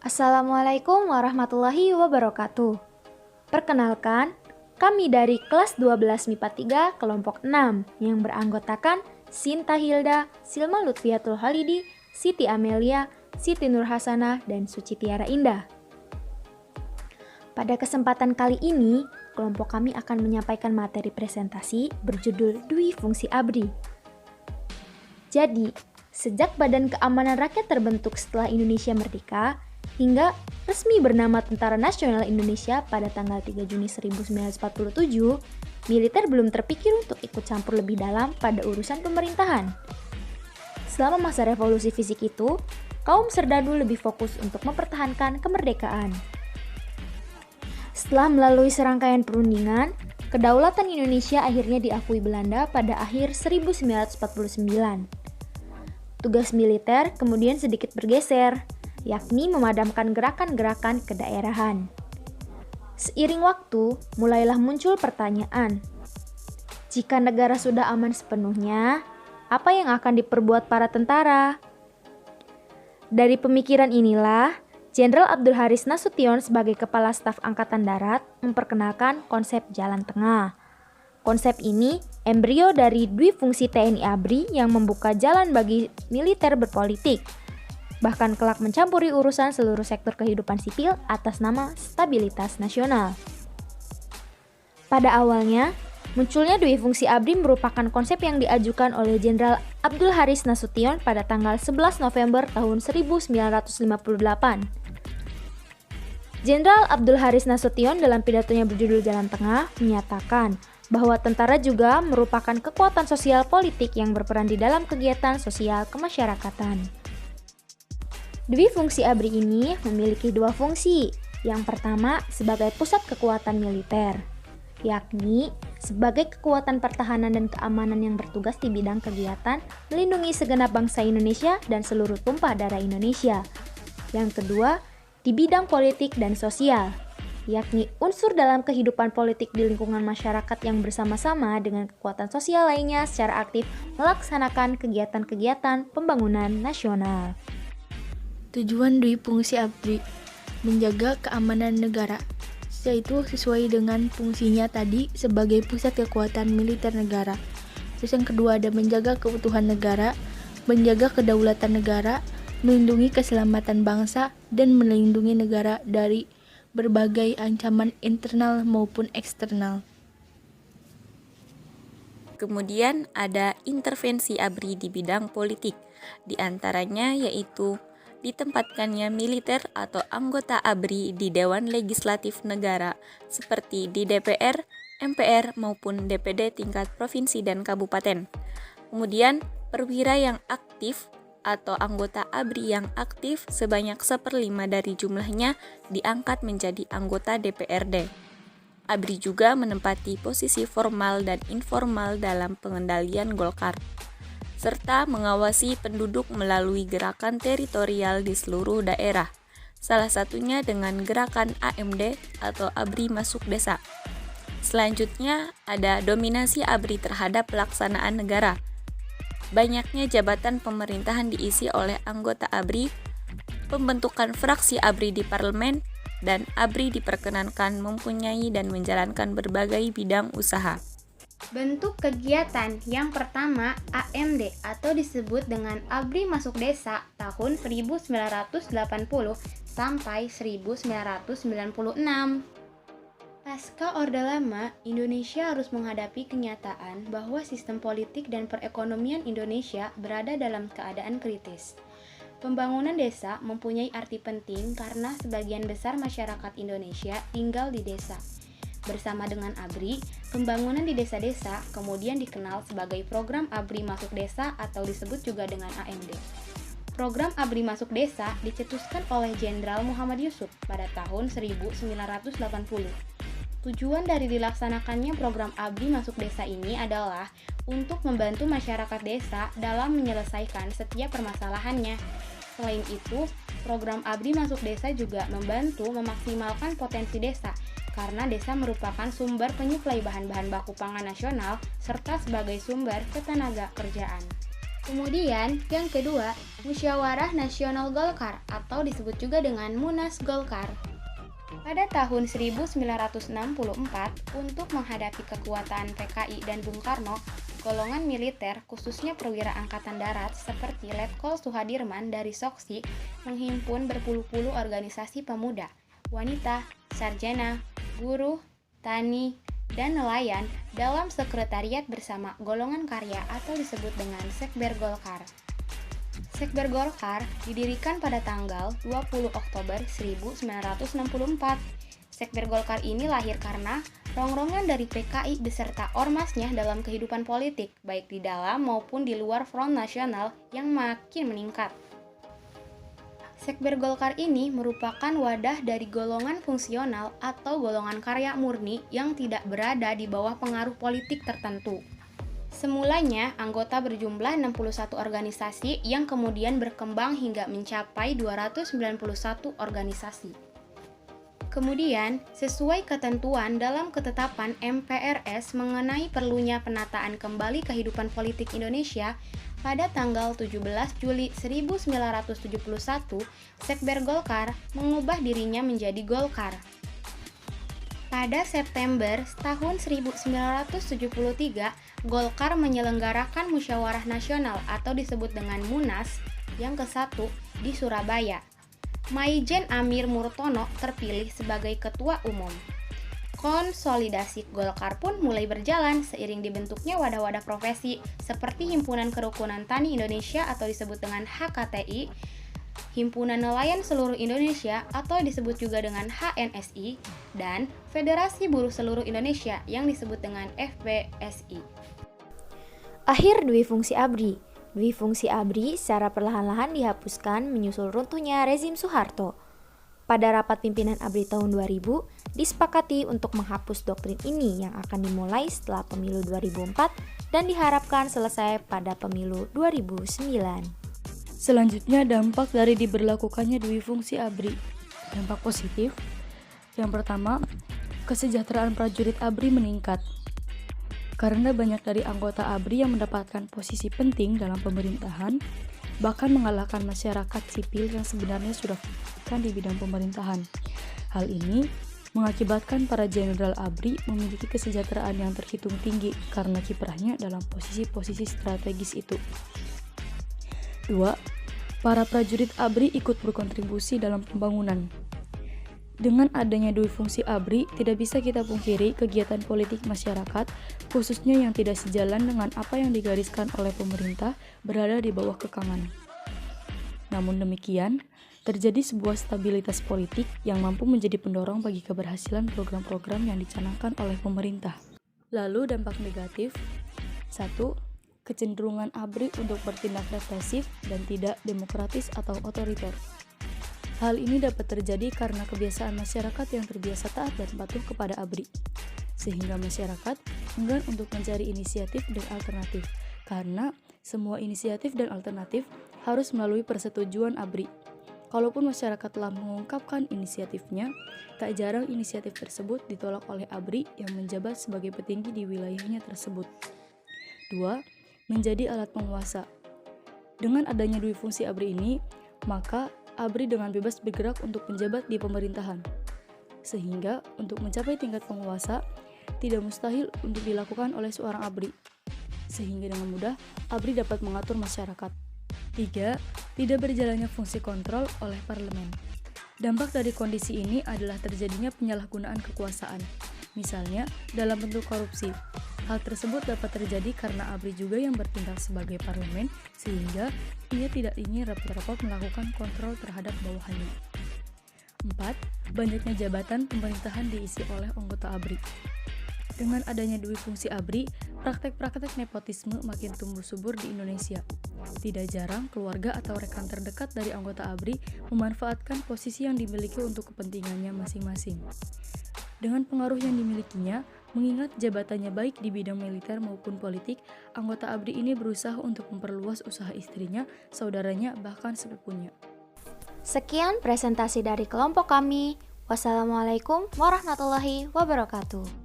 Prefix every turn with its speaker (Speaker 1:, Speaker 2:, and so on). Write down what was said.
Speaker 1: Assalamualaikum warahmatullahi wabarakatuh. Perkenalkan, kami dari kelas 12 MIPA 3 kelompok 6 yang beranggotakan Sinta Hilda, Silma Lutfiatul Halidi, Siti Amelia, Siti Nurhasanah, dan Suci Tiara Indah. Pada kesempatan kali ini, kelompok kami akan menyampaikan materi presentasi berjudul Dwi Fungsi ABRI. Jadi, sejak Badan Keamanan Rakyat terbentuk setelah Indonesia merdeka, hingga resmi bernama Tentara Nasional Indonesia pada tanggal 3 Juni 1947, militer belum terpikir untuk ikut campur lebih dalam pada urusan pemerintahan. Selama masa revolusi fisik itu, kaum serdadu lebih fokus untuk mempertahankan kemerdekaan. Setelah melalui serangkaian perundingan, kedaulatan Indonesia akhirnya diakui Belanda pada akhir 1949. Tugas militer kemudian sedikit bergeser, yakni memadamkan gerakan-gerakan kedaerahan. Seiring waktu, mulailah muncul pertanyaan, jika negara sudah aman sepenuhnya, apa yang akan diperbuat para tentara? Dari pemikiran inilah, Jenderal Abdul Haris Nasution sebagai Kepala Staf Angkatan Darat memperkenalkan konsep jalan tengah. Konsep ini embrio dari Dwi Fungsi TNI ABRI yang membuka jalan bagi militer berpolitik, bahkan kelak mencampuri urusan seluruh sektor kehidupan sipil atas nama stabilitas nasional. Pada awalnya, munculnya Dwi Fungsi ABRI merupakan konsep yang diajukan oleh Jenderal Abdul Haris Nasution pada tanggal 11 November tahun 1958. Jenderal Abdul Haris Nasution dalam pidatonya berjudul Jalan Tengah menyatakan bahwa tentara juga merupakan kekuatan sosial politik yang berperan di dalam kegiatan sosial kemasyarakatan. Dwi Fungsi ABRI ini memiliki dua fungsi. Yang pertama sebagai pusat kekuatan militer, yakni sebagai kekuatan pertahanan dan keamanan yang bertugas di bidang kegiatan melindungi segenap bangsa Indonesia dan seluruh tumpah darah Indonesia. Yang kedua, di bidang politik dan sosial, yakni unsur dalam kehidupan politik di lingkungan masyarakat yang bersama-sama dengan kekuatan sosial lainnya secara aktif melaksanakan kegiatan-kegiatan pembangunan nasional.
Speaker 2: Tujuan Dwi Fungsi ABRI menjaga keamanan negara, yaitu sesuai dengan fungsinya tadi sebagai pusat kekuatan militer negara. Terus yang kedua ada menjaga keutuhan negara, menjaga kedaulatan negara, melindungi keselamatan bangsa, dan melindungi negara dari berbagai ancaman internal maupun eksternal.
Speaker 3: Kemudian ada intervensi ABRI di bidang politik, di antaranya yaitu ditempatkannya militer atau anggota ABRI di Dewan Legislatif Negara seperti di DPR, MPR maupun DPD tingkat provinsi dan kabupaten. Kemudian perwira yang aktif atau anggota ABRI yang aktif sebanyak 1/5 dari jumlahnya diangkat menjadi anggota DPRD. ABRI juga menempati posisi formal dan informal dalam pengendalian Golkar, serta mengawasi penduduk melalui gerakan teritorial di seluruh daerah, salah satunya dengan gerakan AMD atau ABRI Masuk Desa. Selanjutnya ada dominasi ABRI terhadap pelaksanaan negara. Banyaknya jabatan pemerintahan diisi oleh anggota ABRI, pembentukan fraksi ABRI di parlemen, dan ABRI diperkenankan mempunyai dan menjalankan berbagai bidang usaha.
Speaker 4: Bentuk kegiatan yang pertama AMD atau disebut dengan ABRI Masuk Desa tahun 1980 sampai 1996. Pasca Orde Lama, Indonesia harus menghadapi kenyataan bahwa sistem politik dan perekonomian Indonesia berada dalam keadaan kritis. Pembangunan desa mempunyai arti penting karena sebagian besar masyarakat Indonesia tinggal di desa. Bersama dengan ABRI, pembangunan di desa-desa kemudian dikenal sebagai Program ABRI Masuk Desa atau disebut juga dengan AMD. Program ABRI Masuk Desa dicetuskan oleh Jenderal Muhammad Yusuf pada tahun 1980. Tujuan dari dilaksanakannya program ABRI Masuk Desa ini adalah untuk membantu masyarakat desa dalam menyelesaikan setiap permasalahannya. Selain itu, program ABRI Masuk Desa juga membantu memaksimalkan potensi desa karena desa merupakan sumber penyuplai bahan-bahan baku pangan nasional serta sebagai sumber ketenaga kerjaan. Kemudian, yang kedua, Musyawarah Nasional Golkar atau disebut juga dengan Munas Golkar. Pada tahun 1964, untuk menghadapi kekuatan PKI dan Bung Karno, golongan militer, khususnya perwira angkatan darat seperti Letkol Suhadirman dari Soksi, menghimpun berpuluh-puluh organisasi pemuda, wanita, sarjana, buruh, tani, dan nelayan dalam sekretariat bersama golongan karya atau disebut dengan Sekber Golkar. Sekber Golkar didirikan pada tanggal 20 Oktober 1964. Sekber Golkar ini lahir karena rongrongan dari PKI beserta ormasnya dalam kehidupan politik, baik di dalam maupun di luar Front Nasional yang makin meningkat. Sekber Golkar ini merupakan wadah dari golongan fungsional atau golongan karya murni yang tidak berada di bawah pengaruh politik tertentu. Semulanya, anggota berjumlah 61 organisasi yang kemudian berkembang hingga mencapai 291 organisasi. Kemudian, sesuai ketentuan dalam ketetapan MPRS mengenai perlunya penataan kembali kehidupan politik Indonesia, pada tanggal 17 Juli 1971, Sekber Golkar mengubah dirinya menjadi Golkar. Pada September tahun 1973, Golkar menyelenggarakan Musyawarah Nasional atau disebut dengan Munas yang ke-1 di Surabaya. Maijen Amir Murtono terpilih sebagai Ketua Umum. Konsolidasi Golkar pun mulai berjalan seiring dibentuknya wadah-wadah profesi seperti Himpunan Kerukunan Tani Indonesia atau disebut dengan HKTI, Himpunan Nelayan Seluruh Indonesia atau disebut juga dengan HNSI, dan Federasi Buruh Seluruh Indonesia yang disebut dengan FBSI.
Speaker 1: Akhir Dwi Fungsi ABRI. Dwi Fungsi ABRI secara perlahan-lahan dihapuskan menyusul runtuhnya rezim Soeharto. Pada rapat pimpinan ABRI tahun 2000, disepakati untuk menghapus doktrin ini yang akan dimulai setelah pemilu 2004 dan diharapkan selesai pada pemilu 2009.
Speaker 2: Selanjutnya, dampak dari diberlakukannya Dwi Fungsi ABRI. Dampak positif. Yang pertama, kesejahteraan prajurit ABRI meningkat. Karena banyak dari anggota ABRI yang mendapatkan posisi penting dalam pemerintahan, bahkan mengalahkan masyarakat sipil yang sebenarnya sudah kan di bidang pemerintahan. Hal ini mengakibatkan para jenderal ABRI memiliki kesejahteraan yang terhitung tinggi karena kiprahnya dalam posisi-posisi strategis itu. 2. Para prajurit ABRI ikut berkontribusi dalam pembangunan. Dengan adanya Dwi Fungsi ABRI, tidak bisa kita pungkiri kegiatan politik masyarakat, khususnya yang tidak sejalan dengan apa yang digariskan oleh pemerintah, berada di bawah kekangan. Namun demikian, terjadi sebuah stabilitas politik yang mampu menjadi pendorong bagi keberhasilan program-program yang dicanangkan oleh pemerintah. Lalu dampak negatif. 1. Kecenderungan ABRI untuk bertindak represif dan tidak demokratis atau otoriter. Hal ini dapat terjadi karena kebiasaan masyarakat yang terbiasa taat dan patuh kepada ABRI, sehingga masyarakat enggan untuk mencari inisiatif dan alternatif, karena semua inisiatif dan alternatif harus melalui persetujuan ABRI. Kalaupun masyarakat telah mengungkapkan inisiatifnya, tak jarang inisiatif tersebut ditolak oleh ABRI yang menjabat sebagai petinggi di wilayahnya tersebut. 2. Menjadi alat penguasa. Dengan adanya Dwi Fungsi ABRI ini, maka ABRI dengan bebas bergerak untuk menjabat di pemerintahan. Sehingga untuk mencapai tingkat penguasa, tidak mustahil untuk dilakukan oleh seorang ABRI. Sehingga dengan mudah, ABRI dapat mengatur masyarakat. 3. Tidak berjalannya fungsi kontrol oleh parlemen. Dampak dari kondisi ini adalah terjadinya penyalahgunaan kekuasaan, misalnya dalam bentuk korupsi. Hal tersebut dapat terjadi karena ABRI juga yang bertindak sebagai parlemen, sehingga ia tidak ingin rapat-rapat melakukan kontrol terhadap bawahannya. 4. Banyaknya jabatan pemerintahan diisi oleh anggota ABRI. Dengan adanya Dwi Fungsi ABRI, praktek-praktek nepotisme makin tumbuh subur di Indonesia. Tidak jarang keluarga atau rekan terdekat dari anggota ABRI memanfaatkan posisi yang dimiliki untuk kepentingannya masing-masing. Dengan pengaruh yang dimilikinya, mengingat jabatannya baik di bidang militer maupun politik, anggota ABRI ini berusaha untuk memperluas usaha istrinya, saudaranya, bahkan sepupunya.
Speaker 1: Sekian presentasi dari kelompok kami. Wassalamualaikum warahmatullahi wabarakatuh.